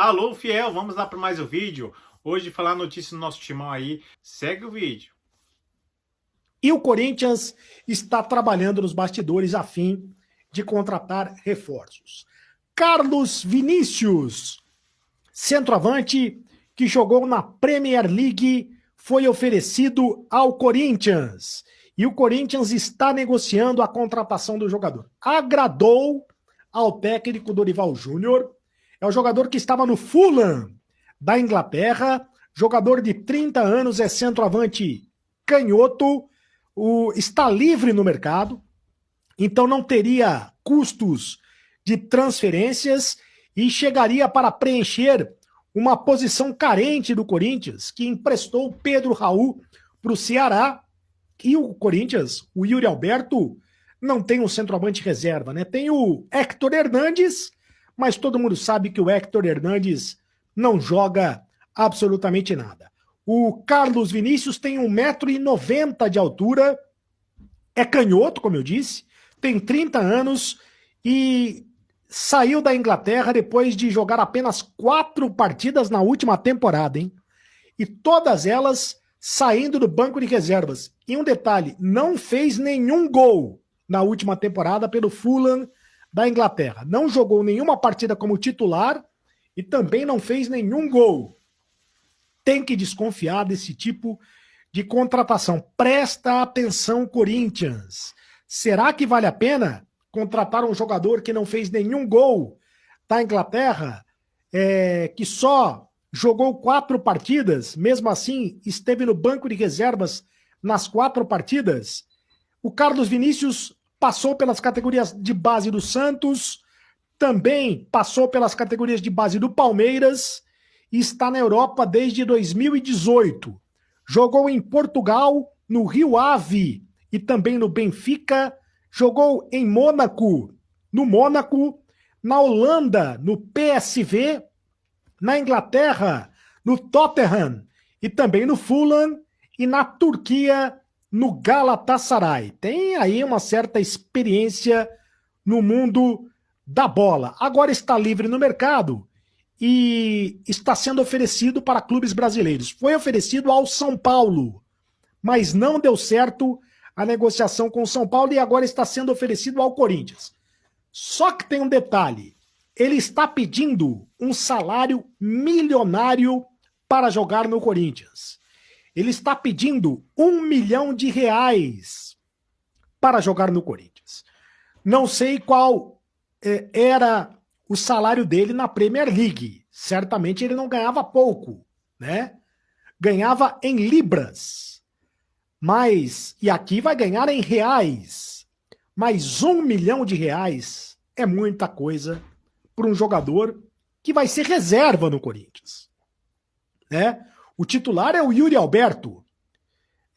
Alô, fiel, vamos lá para mais um vídeo. Hoje falar notícia do nosso timão aí. Segue o vídeo. E o Corinthians está trabalhando nos bastidores a fim de contratar reforços. Carlos Vinícius, centroavante que jogou na Premier League, foi oferecido ao Corinthians. E o Corinthians está negociando a contratação do jogador. Agradou ao técnico Dorival Júnior. É o jogador que estava no Fulham da Inglaterra. Jogador de 30 anos, é centroavante canhoto. Está livre no mercado, então não teria custos de transferências e chegaria para preencher uma posição carente do Corinthians, que emprestou Pedro Raul para o Ceará, e o Corinthians, o Yuri Alberto, não tem um centroavante reserva, né? Tem o Héctor Hernandes, mas todo mundo sabe que o Héctor Hernandes não joga absolutamente nada. O Carlos Vinícius tem 1,90 m de altura, é canhoto, como eu disse, tem 30 anos e saiu da Inglaterra depois de jogar apenas 4 partidas na última temporada, hein? E todas elas saindo do banco de reservas. E um detalhe, não fez nenhum gol na última temporada pelo Fulham da Inglaterra. Não jogou nenhuma partida como titular e também não fez nenhum gol. Tem que desconfiar desse tipo de contratação. Presta atenção, Corinthians. Será que vale a pena contratar um jogador que não fez nenhum gol da Inglaterra, que só jogou 4 partidas, mesmo assim esteve no banco de reservas nas 4 partidas? O Carlos Vinícius passou pelas categorias de base do Santos, também passou pelas categorias de base do Palmeiras, e está na Europa desde 2018. Jogou em Portugal, no Rio Ave e também no Benfica. Jogou em Mônaco, no Mônaco, na Holanda, no PSV, na Inglaterra, no Tottenham e também no Fulham, e na Turquia, no Galatasaray. Tem aí uma certa experiência no mundo da bola. Agora está livre no mercado e está sendo oferecido para clubes brasileiros. Foi oferecido ao São Paulo, mas não deu certo a negociação com o São Paulo e agora está sendo oferecido ao Corinthians. Só que tem um detalhe, ele está pedindo um salário milionário para jogar no Corinthians. Ele está pedindo R$1 milhão para jogar no Corinthians. Não sei qual era o salário dele na Premier League. Certamente ele não ganhava pouco, né? Ganhava em libras. Mas, e aqui vai ganhar em reais. Mas R$1 milhão é muita coisa para um jogador que vai ser reserva no Corinthians, né? O titular é o Yuri Alberto.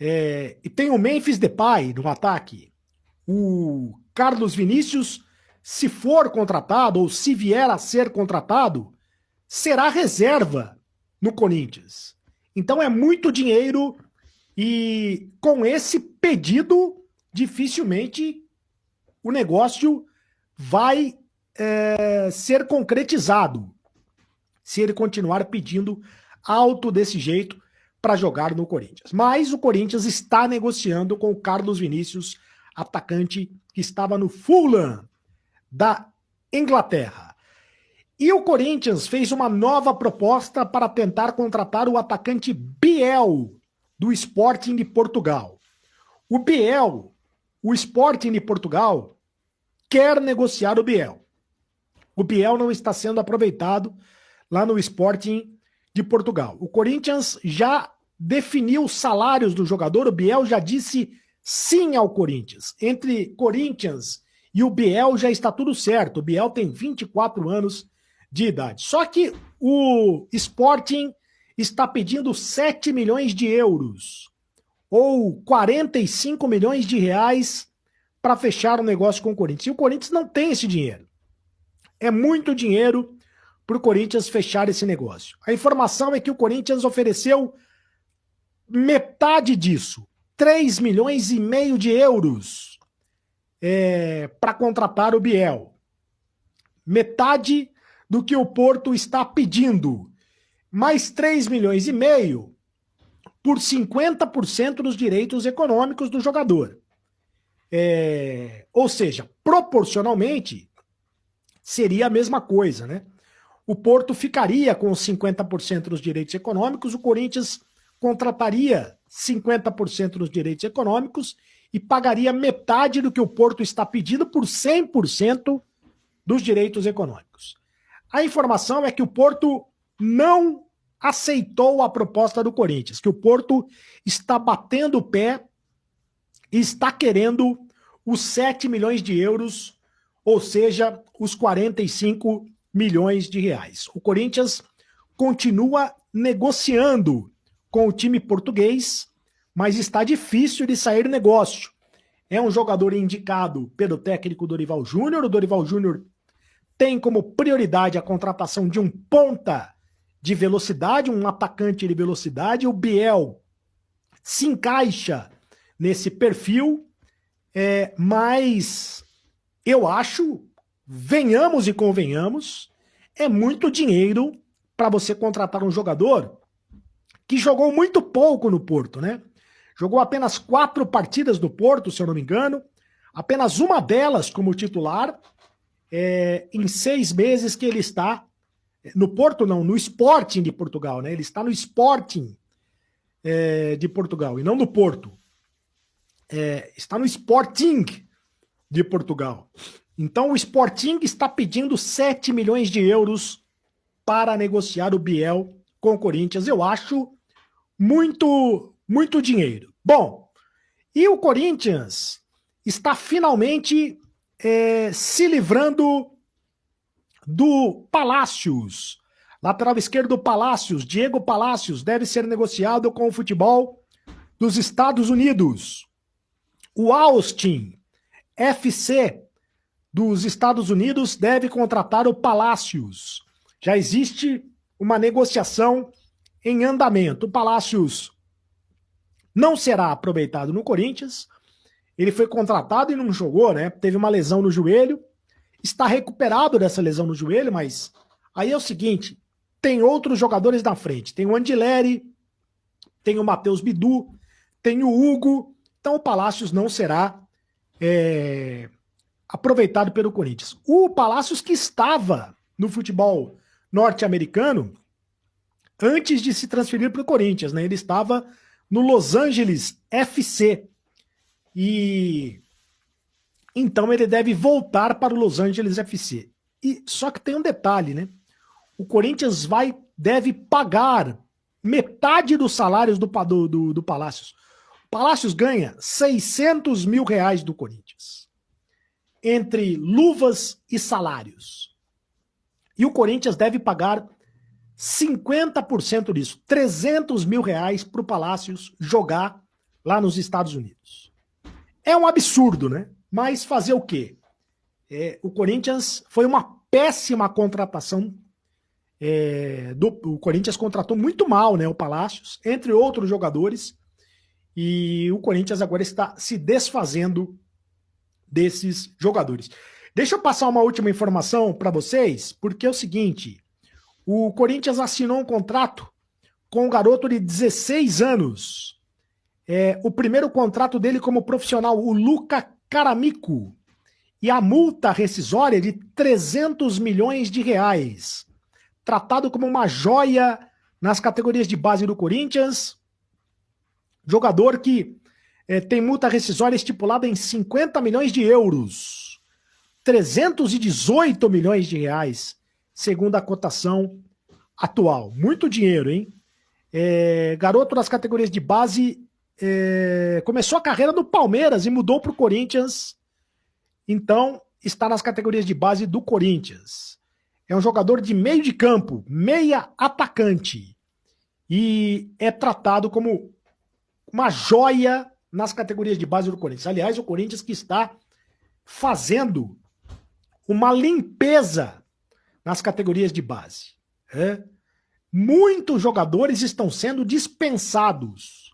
E tem o Memphis Depay no ataque. O Carlos Vinícius, se for contratado ou se vier a ser contratado, será reserva no Corinthians. Então é muito dinheiro e com esse pedido, dificilmente o negócio vai ser concretizado se ele continuar pedindo alto desse jeito para jogar no Corinthians. Mas o Corinthians está negociando com o Carlos Vinícius, atacante que estava no Fulham da Inglaterra. E o Corinthians fez uma nova proposta para tentar contratar o atacante Biel, do Sporting de Portugal. O Biel, o Sporting de Portugal, quer negociar o Biel. O Biel não está sendo aproveitado lá no Sporting de Portugal. O Corinthians já definiu os salários do jogador, o Biel já disse sim ao Corinthians. Entre Corinthians e o Biel já está tudo certo. O Biel tem 24 anos de idade. Só que o Sporting está pedindo 7 milhões de euros ou 45 milhões de reais para fechar o negócio com o Corinthians. E o Corinthians não tem esse dinheiro. É muito dinheiro para o Corinthians fechar esse negócio. A informação é que o Corinthians ofereceu metade disso, 3 milhões e meio de euros para contratar o Biel. Metade do que o Porto está pedindo. Mais 3,5 milhões por 50% dos direitos econômicos do jogador. Ou seja, proporcionalmente, seria a mesma coisa, né? O Porto ficaria com os 50% dos direitos econômicos, o Corinthians contrataria 50% dos direitos econômicos e pagaria metade do que o Porto está pedindo por 100% dos direitos econômicos. A informação é que o Porto não aceitou a proposta do Corinthians, que o Porto está batendo o pé e está querendo os 7 milhões de euros, ou seja, os 45 milhões de reais. O Corinthians continua negociando com o time português, mas está difícil de sair negócio. É um jogador indicado pelo técnico Dorival Júnior. O Dorival Júnior tem como prioridade a contratação de um ponta de velocidade, um atacante de velocidade. O Biel se encaixa nesse perfil, mas eu acho, venhamos e convenhamos, é muito dinheiro para você contratar um jogador que jogou muito pouco no Porto, né? Jogou apenas 4 partidas do Porto, se eu não me engano, apenas uma delas como titular, em 6 meses que ele está no Porto, não, no Sporting de Portugal, né? Ele está no Sporting de Portugal e não no Porto. Está no Sporting de Portugal. Então o Sporting está pedindo 7 milhões de euros para negociar o Biel com o Corinthians. Eu acho muito dinheiro. Bom, e o Corinthians está finalmente se livrando do Palácios. Lateral esquerdo do Palácios, Diego Palácios, deve ser negociado com o futebol dos Estados Unidos. O Austin FC dos Estados Unidos deve contratar o Palácios. Já existe uma negociação em andamento. O Palácios não será aproveitado no Corinthians. Ele foi contratado e não jogou, né? Teve uma lesão no joelho. Está recuperado dessa lesão no joelho, mas aí é o seguinte, tem outros jogadores na frente. Tem o Andileri, tem o Matheus Bidu, tem o Hugo. Então o Palácios não será aproveitado pelo Corinthians. O Palácios que estava no futebol norte-americano antes de se transferir para o Corinthians, né? Ele estava no Los Angeles FC. E então ele deve voltar para o Los Angeles FC. E só que tem um detalhe, né? O Corinthians deve pagar metade dos salários do Palácios. O Palácios ganha 600 mil reais do Corinthians, entre luvas e salários. E o Corinthians deve pagar 50% disso, 300 mil reais para o Palácios jogar lá nos Estados Unidos. É um absurdo, né? Mas fazer o quê? O Corinthians foi uma péssima contratação. O Corinthians contratou muito mal, né, o Palácios, entre outros jogadores. E o Corinthians agora está se desfazendo desses jogadores. Deixa eu passar uma última informação para vocês, porque é o seguinte: o Corinthians assinou um contrato com um garoto de 16 anos. O primeiro contrato dele como profissional, o Luca Caramico. E a multa rescisória de 300 milhões de reais. Tratado como uma joia nas categorias de base do Corinthians. Jogador que tem multa rescisória estipulada em 50 milhões de euros. 318 milhões de reais, segundo a cotação atual. Muito dinheiro, hein? Garoto das categorias de base, começou a carreira no Palmeiras e mudou para o Corinthians. Então, está nas categorias de base do Corinthians. É um jogador de meio de campo, meia atacante. E é tratado como uma joia nas categorias de base do Corinthians. Aliás, o Corinthians que está fazendo uma limpeza nas categorias de base. Muitos jogadores estão sendo dispensados,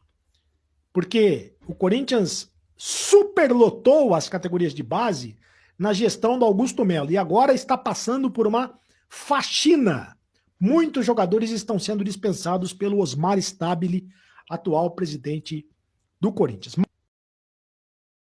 porque o Corinthians superlotou as categorias de base na gestão do Augusto Melo e agora está passando por uma faxina. Muitos jogadores estão sendo dispensados pelo Osmar Stabile, atual presidente do Corinthians.